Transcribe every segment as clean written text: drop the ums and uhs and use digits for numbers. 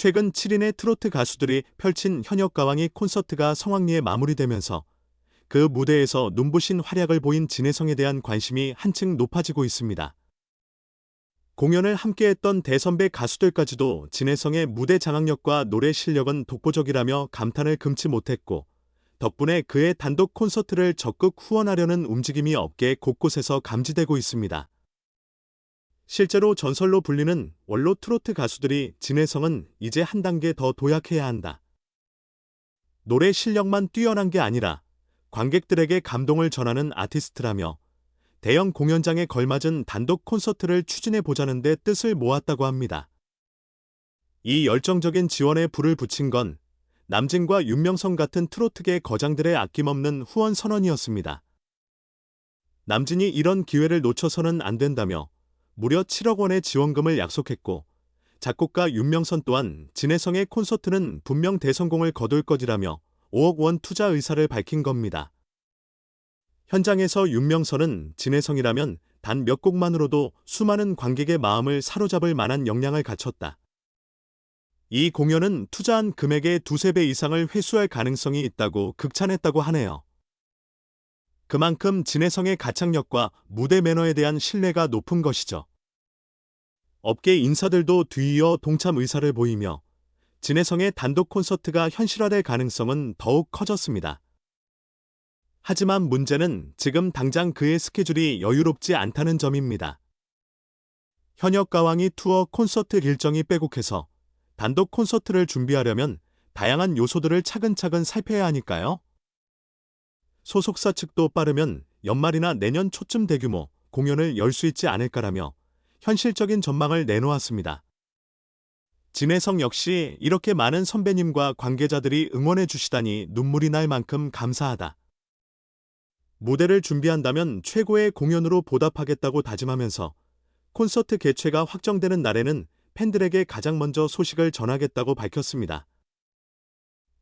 최근 7인의 트로트 가수들이 펼친 현역가왕이 콘서트가 성황리에 마무리되면서 그 무대에서 눈부신 활약을 보인 진혜성에 대한 관심이 한층 높아지고 있습니다. 공연을 함께했던 대선배 가수들까지도 진혜성의 무대 장악력과 노래 실력은 독보적이라며 감탄을 금치 못했고, 덕분에 그의 단독 콘서트를 적극 후원하려는 움직임이 업계 곳곳에서 감지되고 있습니다. 실제로 전설로 불리는 원로 트로트 가수들이 진혜성은 이제 한 단계 더 도약해야 한다. 노래 실력만 뛰어난 게 아니라 관객들에게 감동을 전하는 아티스트라며 대형 공연장에 걸맞은 단독 콘서트를 추진해보자는 데 뜻을 모았다고 합니다. 이 열정적인 지원에 불을 붙인 건 남진과 윤명선 같은 트로트계 거장들의 아낌없는 후원 선언이었습니다. 남진이 이런 기회를 놓쳐서는 안 된다며 무려 7억 원의 지원금을 약속했고, 작곡가 윤명선 또한 진혜성의 콘서트는 분명 대성공을 거둘 것이라며 5억 원 투자 의사를 밝힌 겁니다. 현장에서 윤명선은 진혜성이라면 단 몇 곡만으로도 수많은 관객의 마음을 사로잡을 만한 역량을 갖췄다. 이 공연은 투자한 금액의 2~3배 이상을 회수할 가능성이 있다고 극찬했다고 하네요. 그만큼 진혜성의 가창력과 무대 매너에 대한 신뢰가 높은 것이죠. 업계 인사들도 뒤이어 동참 의사를 보이며 진혜성의 단독 콘서트가 현실화될 가능성은 더욱 커졌습니다. 하지만 문제는 지금 당장 그의 스케줄이 여유롭지 않다는 점입니다. 현역 가왕이 투어 콘서트 일정이 빼곡해서 단독 콘서트를 준비하려면 다양한 요소들을 차근차근 살펴야 하니까요. 소속사 측도 빠르면 연말이나 내년 초쯤 대규모 공연을 열 수 있지 않을까라며 현실적인 전망을 내놓았습니다. 진혜성 역시 이렇게 많은 선배님과 관계자들이 응원해 주시다니 눈물이 날 만큼 감사하다. 무대를 준비한다면 최고의 공연으로 보답하겠다고 다짐하면서 콘서트 개최가 확정되는 날에는 팬들에게 가장 먼저 소식을 전하겠다고 밝혔습니다.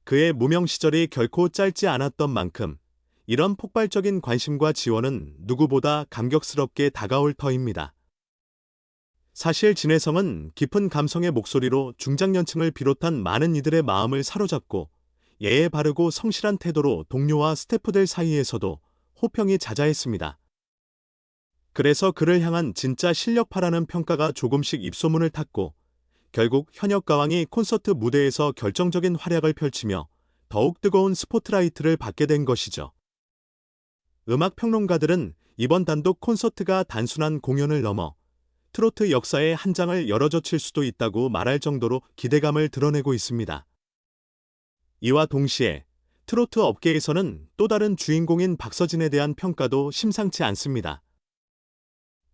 그의 무명 시절이 결코 짧지 않았던 만큼 이런 폭발적인 관심과 지원은 누구보다 감격스럽게 다가올 터입니다. 사실 진혜성은 깊은 감성의 목소리로 중장년층을 비롯한 많은 이들의 마음을 사로잡고 예의 바르고 성실한 태도로 동료와 스태프들 사이에서도 호평이 자자했습니다. 그래서 그를 향한 진짜 실력파라는 평가가 조금씩 입소문을 탔고, 결국 현역 가왕이 콘서트 무대에서 결정적인 활약을 펼치며 더욱 뜨거운 스포트라이트를 받게 된 것이죠. 음악 평론가들은 이번 단독 콘서트가 단순한 공연을 넘어 트로트 역사의 한 장을 열어젖힐 수도 있다고 말할 정도로 기대감을 드러내고 있습니다. 이와 동시에 트로트 업계에서는 또 다른 주인공인 박서진에 대한 평가도 심상치 않습니다.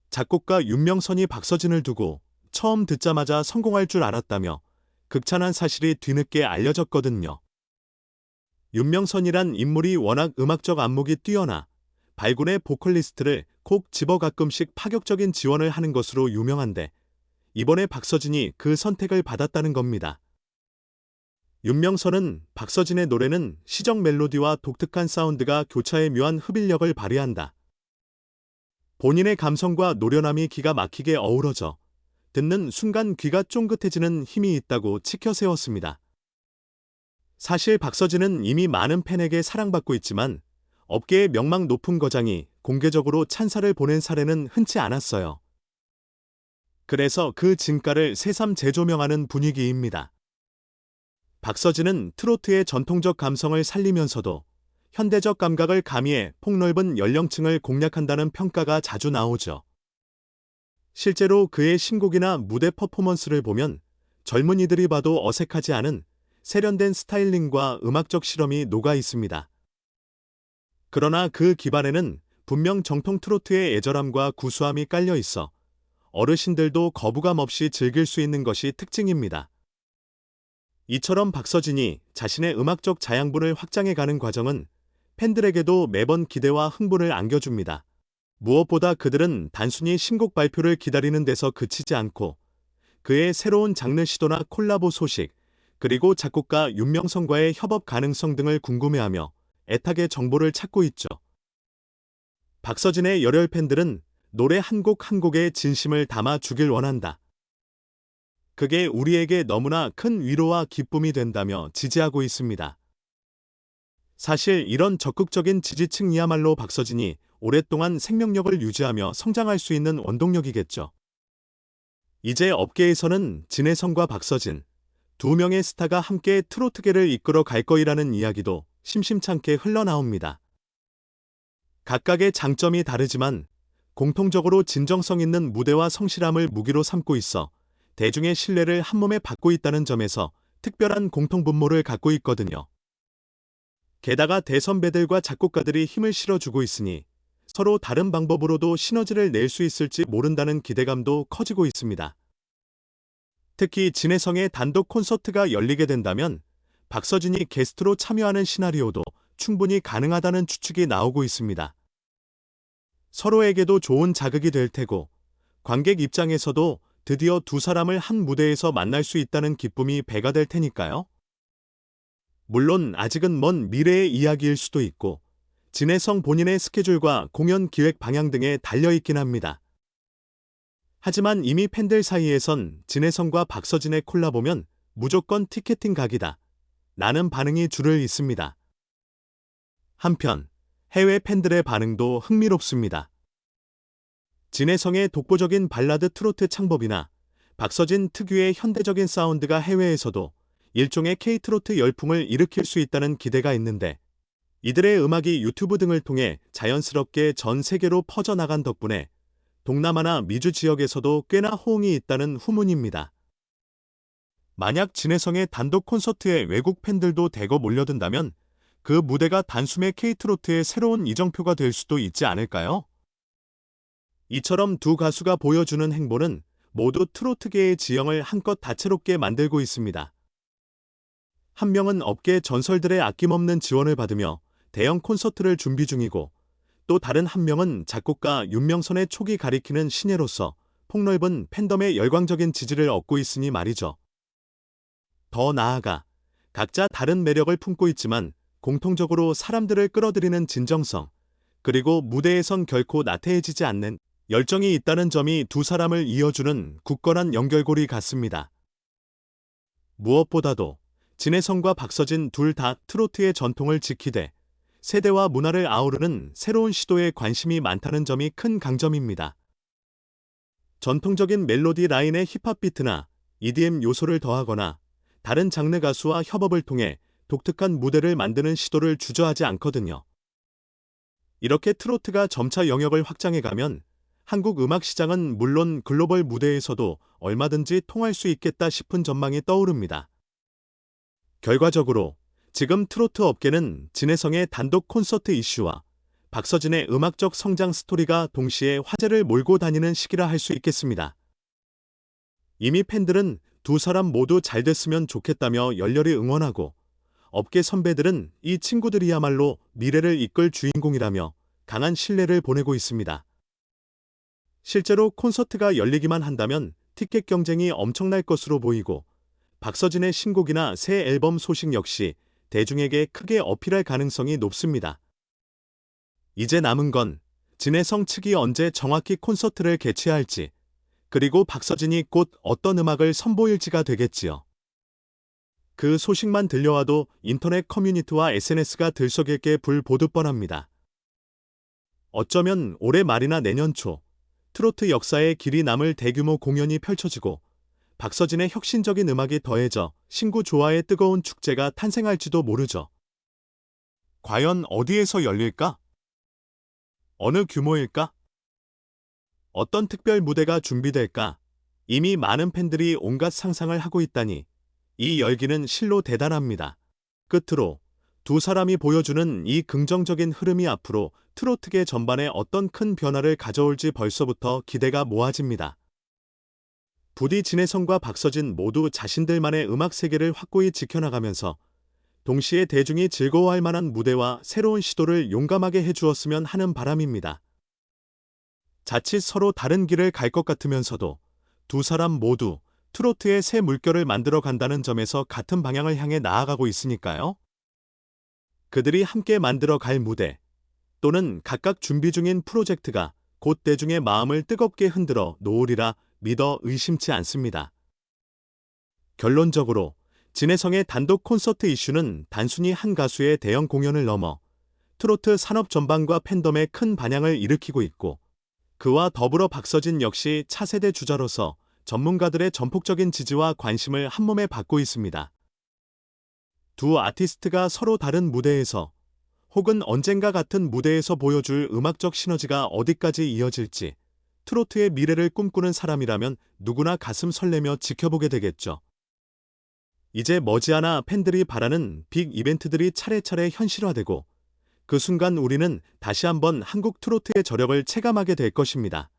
작곡가 윤명선이 박서진을 두고 처음 듣자마자 성공할 줄 알았다며 극찬한 사실이 뒤늦게 알려졌거든요. 윤명선이란 인물이 워낙 음악적 안목이 뛰어나 발군의 보컬리스트를 콕 집어 가끔씩 파격적인 지원을 하는 것으로 유명한데, 이번에 박서진이 그 선택을 받았다는 겁니다. 윤명선은 박서진의 노래는 시적 멜로디와 독특한 사운드가 교차해 묘한 흡입력을 발휘한다. 본인의 감성과 노련함이 기가 막히게 어우러져 듣는 순간 귀가 쫑긋해지는 힘이 있다고 치켜 세웠습니다. 사실 박서진은 이미 많은 팬에게 사랑받고 있지만 업계의 명망 높은 거장이 공개적으로 찬사를 보낸 사례는 흔치 않았어요. 그래서 그 진가를 새삼 재조명하는 분위기입니다. 박서진은 트로트의 전통적 감성을 살리면서도 현대적 감각을 가미해 폭넓은 연령층을 공략한다는 평가가 자주 나오죠. 실제로 그의 신곡이나 무대 퍼포먼스를 보면 젊은이들이 봐도 어색하지 않은 세련된 스타일링과 음악적 실험이 녹아 있습니다. 그러나 그 기반에는 분명 정통 트로트의 애절함과 구수함이 깔려 있어 어르신들도 거부감 없이 즐길 수 있는 것이 특징입니다. 이처럼 박서진이 자신의 음악적 자양분을 확장해가는 과정은 팬들에게도 매번 기대와 흥분을 안겨줍니다. 무엇보다 그들은 단순히 신곡 발표를 기다리는 데서 그치지 않고 그의 새로운 장르 시도나 콜라보 소식, 그리고 작곡가 윤명선과의 협업 가능성 등을 궁금해하며 애타게 정보를 찾고 있죠. 박서진의 열혈 팬들은 노래 한 곡 한 곡에 진심을 담아 주길 원한다. 그게 우리에게 너무나 큰 위로와 기쁨이 된다며 지지하고 있습니다. 사실 이런 적극적인 지지층이야말로 박서진이 오랫동안 생명력을 유지하며 성장할 수 있는 원동력이겠죠. 이제 업계에서는 진혜성과 박서진, 두 명의 스타가 함께 트로트계를 이끌어 갈 거이라는 이야기도 심심찮게 흘러나옵니다. 각각의 장점이 다르지만 공통적으로 진정성 있는 무대와 성실함을 무기로 삼고 있어 대중의 신뢰를 한몸에 받고 있다는 점에서 특별한 공통분모를 갖고 있거든요. 게다가 대선배들과 작곡가들이 힘을 실어주고 있으니 서로 다른 방법으로도 시너지를 낼 수 있을지 모른다는 기대감도 커지고 있습니다. 특히 진혜성의 단독 콘서트가 열리게 된다면 박서진이 게스트로 참여하는 시나리오도 충분히 가능하다는 추측이 나오고 있습니다. 서로에게도 좋은 자극이 될 테고 관객 입장에서도 드디어 두 사람을 한 무대에서 만날 수 있다는 기쁨이 배가 될 테니까요. 물론 아직은 먼 미래의 이야기일 수도 있고 진혜성 본인의 스케줄과 공연 기획 방향 등에 달려있긴 합니다. 하지만 이미 팬들 사이에선 진혜성과 박서진의 콜라보면 무조건 티켓팅 각이다 라는 반응이 줄을 잇습니다. 한편 해외 팬들의 반응도 흥미롭습니다. 진혜성의 독보적인 발라드 트로트 창법이나 박서진 특유의 현대적인 사운드가 해외에서도 일종의 K-트로트 열풍을 일으킬 수 있다는 기대가 있는데 이들의 음악이 유튜브 등을 통해 자연스럽게 전 세계로 퍼져나간 덕분에 동남아나 미주 지역에서도 꽤나 호응이 있다는 후문입니다. 만약 진혜성의 단독 콘서트에 외국 팬들도 대거 몰려든다면 그 무대가 단숨에 K-트로트의 새로운 이정표가 될 수도 있지 않을까요? 이처럼 두 가수가 보여주는 행보는 모두 트로트계의 지형을 한껏 다채롭게 만들고 있습니다. 한 명은 업계 전설들의 아낌없는 지원을 받으며 대형 콘서트를 준비 중이고 또 다른 한 명은 작곡가 윤명선의 촉이 가리키는 신예로서 폭넓은 팬덤의 열광적인 지지를 얻고 있으니 말이죠. 더 나아가 각자 다른 매력을 품고 있지만 공통적으로 사람들을 끌어들이는 진정성, 그리고 무대에선 결코 나태해지지 않는 열정이 있다는 점이 두 사람을 이어주는 굳건한 연결고리 같습니다. 무엇보다도 진혜성과 박서진 둘 다 트로트의 전통을 지키되 세대와 문화를 아우르는 새로운 시도에 관심이 많다는 점이 큰 강점입니다. 전통적인 멜로디 라인의 힙합 비트나 EDM 요소를 더하거나 다른 장르 가수와 협업을 통해 독특한 무대를 만드는 시도를 주저하지 않거든요. 이렇게 트로트가 점차 영역을 확장해가면 한국 음악 시장은 물론 글로벌 무대에서도 얼마든지 통할 수 있겠다 싶은 전망이 떠오릅니다. 결과적으로 지금 트로트 업계는 진혜성의 단독 콘서트 이슈와 박서진의 음악적 성장 스토리가 동시에 화제를 몰고 다니는 시기라 할 수 있겠습니다. 이미 팬들은 두 사람 모두 잘 됐으면 좋겠다며 열렬히 응원하고 업계 선배들은 이 친구들이야말로 미래를 이끌 주인공이라며 강한 신뢰를 보내고 있습니다. 실제로 콘서트가 열리기만 한다면 티켓 경쟁이 엄청날 것으로 보이고 박서진의 신곡이나 새 앨범 소식 역시 대중에게 크게 어필할 가능성이 높습니다. 이제 남은 건 진혜성 측이 언제 정확히 콘서트를 개최할지, 그리고 박서진이 곧 어떤 음악을 선보일지가 되겠지요. 그 소식만 들려와도 인터넷 커뮤니티와 SNS가 들썩일 게 불보듯 뻔합니다. 어쩌면 올해 말이나 내년 초 트로트 역사에 길이 남을 대규모 공연이 펼쳐지고 박서진의 혁신적인 음악이 더해져 신구 조화의 뜨거운 축제가 탄생할지도 모르죠. 과연 어디에서 열릴까? 어느 규모일까? 어떤 특별 무대가 준비될까? 이미 많은 팬들이 온갖 상상을 하고 있다니 이 열기는 실로 대단합니다. 끝으로 두 사람이 보여주는 이 긍정적인 흐름이 앞으로 트로트계 전반에 어떤 큰 변화를 가져올지 벌써부터 기대가 모아집니다. 부디 진혜성과 박서진 모두 자신들만의 음악 세계를 확고히 지켜나가면서 동시에 대중이 즐거워할 만한 무대와 새로운 시도를 용감하게 해주었으면 하는 바람입니다. 자칫 서로 다른 길을 갈 것 같으면서도 두 사람 모두 트로트의 새 물결을 만들어 간다는 점에서 같은 방향을 향해 나아가고 있으니까요. 그들이 함께 만들어 갈 무대 또는 각각 준비 중인 프로젝트가 곧 대중의 마음을 뜨겁게 흔들어 놓으리라 믿어 의심치 않습니다. 결론적으로 진해성의 단독 콘서트 이슈는 단순히 한 가수의 대형 공연을 넘어 트로트 산업 전반과 팬덤에 큰 반향을 일으키고 있고, 그와 더불어 박서진 역시 차세대 주자로서 전문가들의 전폭적인 지지와 관심을 한몸에 받고 있습니다. 두 아티스트가 서로 다른 무대에서 혹은 언젠가 같은 무대에서 보여줄 음악적 시너지가 어디까지 이어질지 트로트의 미래를 꿈꾸는 사람이라면 누구나 가슴 설레며 지켜보게 되겠죠. 이제 머지않아 팬들이 바라는 빅 이벤트들이 차례차례 현실화되고, 그 순간 우리는 다시 한번 한국 트로트의 저력을 체감하게 될 것입니다.